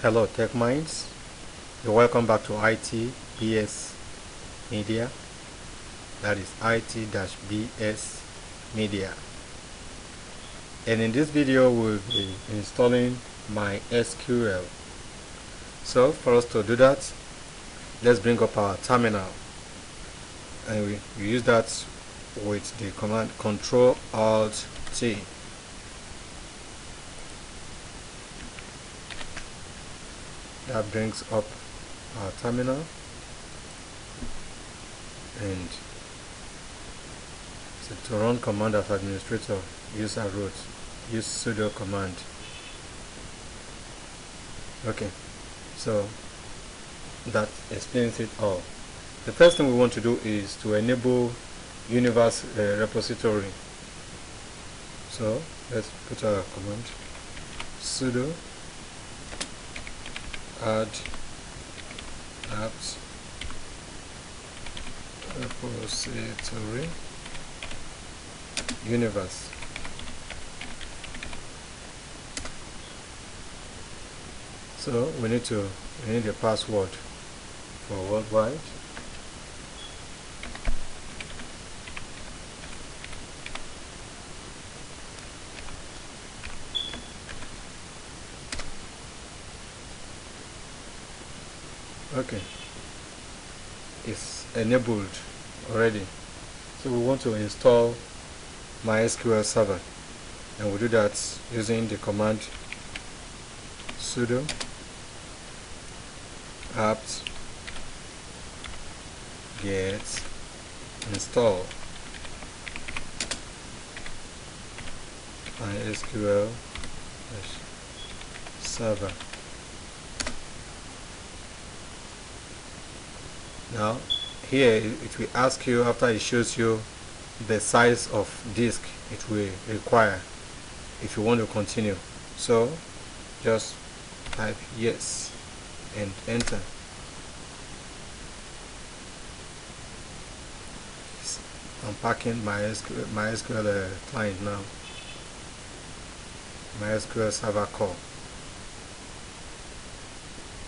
Hello Tech Minds, you're welcome back to IT-BS Media, that is IT-BS Media. And in this video we'll be installing Mysql. So for us to do that, let's bring up our terminal, and we use that with the command Ctrl-Alt-T. That brings up our terminal, and so to run command as administrator, use a root, use sudo command. Okay, so that explains it all. The first thing we want to do is to enable universe repository. So let's put our command sudo add apt repository universe. So we need a password for worldwide. Okay, it's enabled already. So we want to install MySQL server, and we do that using the command sudo apt get install MySQL server. Now here it will ask you, after it shows you the size of disk it will require if you want to continue. So just type yes and enter. It's unpacking MySQL client now. MySQL server core.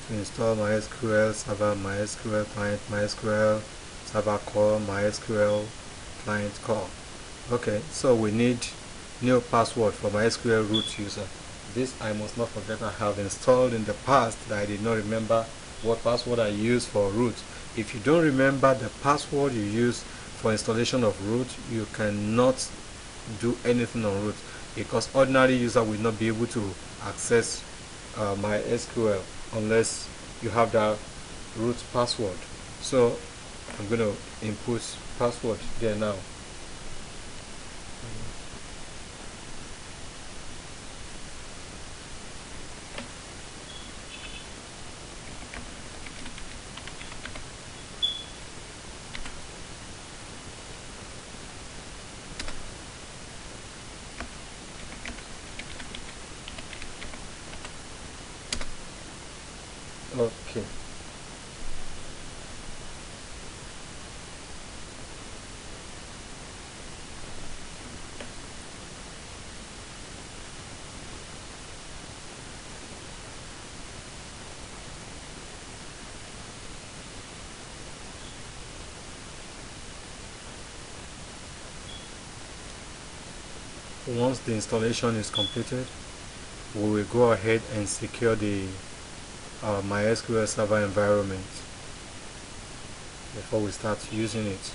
To install MySQL server, MySQL client, MySQL server core, MySQL client core. Okay, so we need new password for MySQL root user. This I must not forget. I have installed in the past that I did not remember what password I used for root. If you don't remember the password you use for installation of root, you cannot do anything on root, because ordinary user will not be able to access MySQL unless you have that root password. So I'm going to input password there now. Okay. Once the installation is completed, we will go ahead and secure the MySQL server environment before we start using it.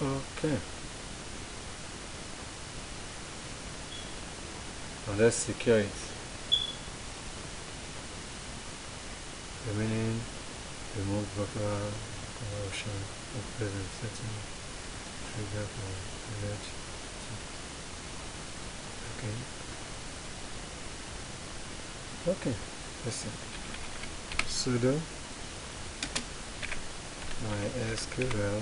Okay. Now let's secure it. Remaining, remove buffer option, present setting, trigger for alert. Okay, listen. Sudo MySQL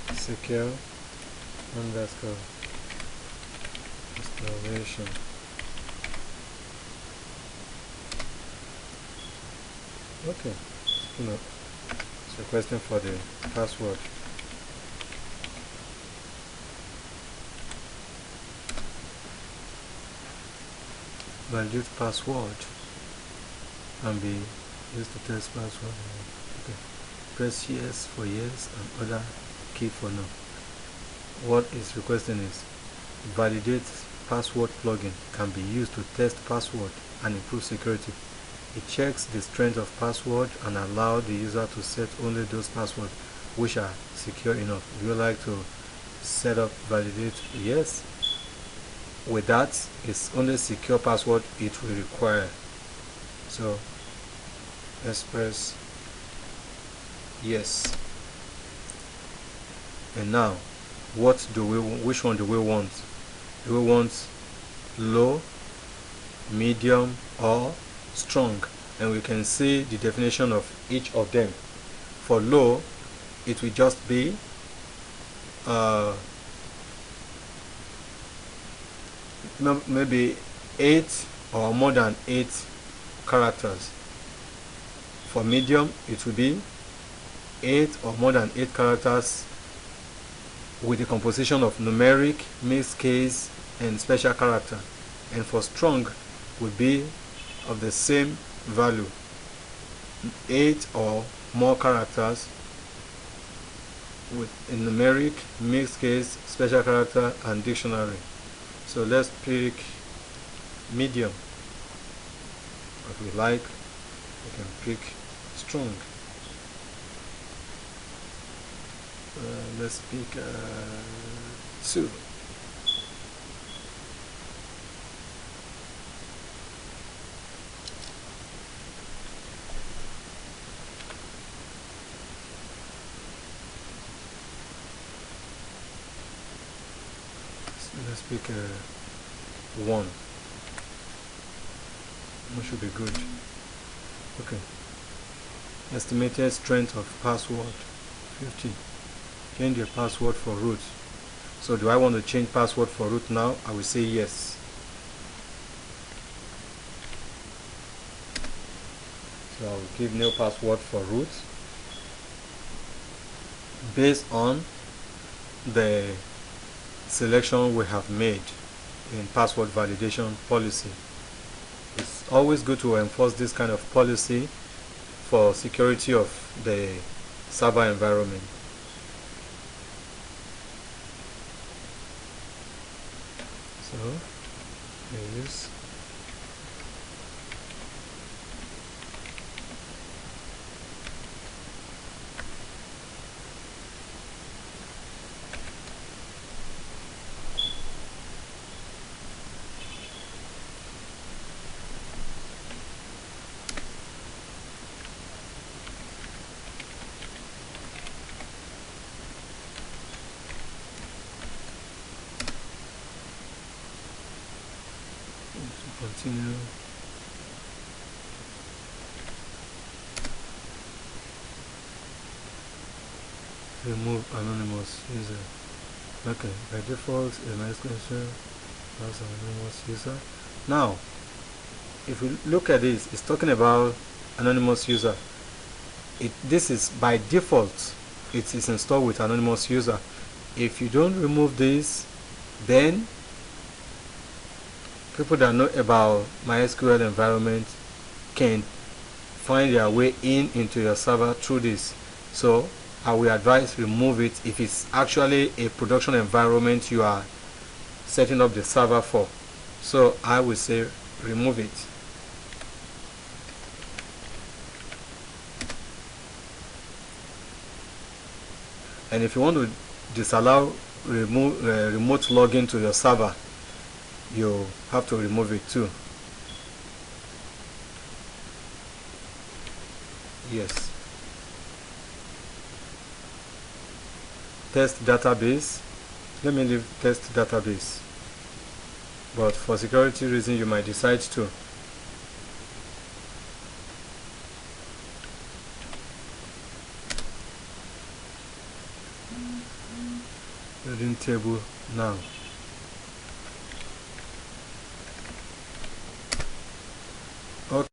_ secure underscore installation. Okay, it's requesting for the password. Validate password and be used to test password. Okay, press yes for yes and other key for no. What is requesting is validate password plugin can be used to test password and improve security. It checks the strength of password and allows the user to set only those passwords which are secure enough. Would you like to set up validate? Yes. With that, it's only secure password it will require. So let's press yes. And now, which one do we want? Do we want low, medium, or strong? And we can see the definition of each of them. For low, it will just be maybe 8 or more than 8 characters. For medium, it will be 8 or more than 8 characters with a composition of numeric, mixed case, and special character. And for strong, would be of the same value, 8 or more characters with a numeric, mixed case, special character, and dictionary. So let's pick medium. If we like, we can pick strong. Let's pick 2. Let's pick 1. 1 should be good. Okay. Estimated strength of password 50. Change your password for root. So do I want to change password for root now? I will say yes. So I will give new password for root based on the selection we have made in password validation policy. It's always good to enforce this kind of policy for security of the server environment. So we use continue. Remove anonymous user. Okay, by default, a Mysql has anonymous user. Now, if we look at this, it's talking about anonymous user. This is by default, it is installed with anonymous user. If you don't remove this, then people that know about MySQL environment can find their way into your server through this. So I will advise remove it if it's actually a production environment you are setting up the server for. So I will say remove it. And if you want to disallow remote login to your server, you have to remove it too. Yes. Test database. Let me leave test database. But for security reasons, you might decide to. Building table now. Okay.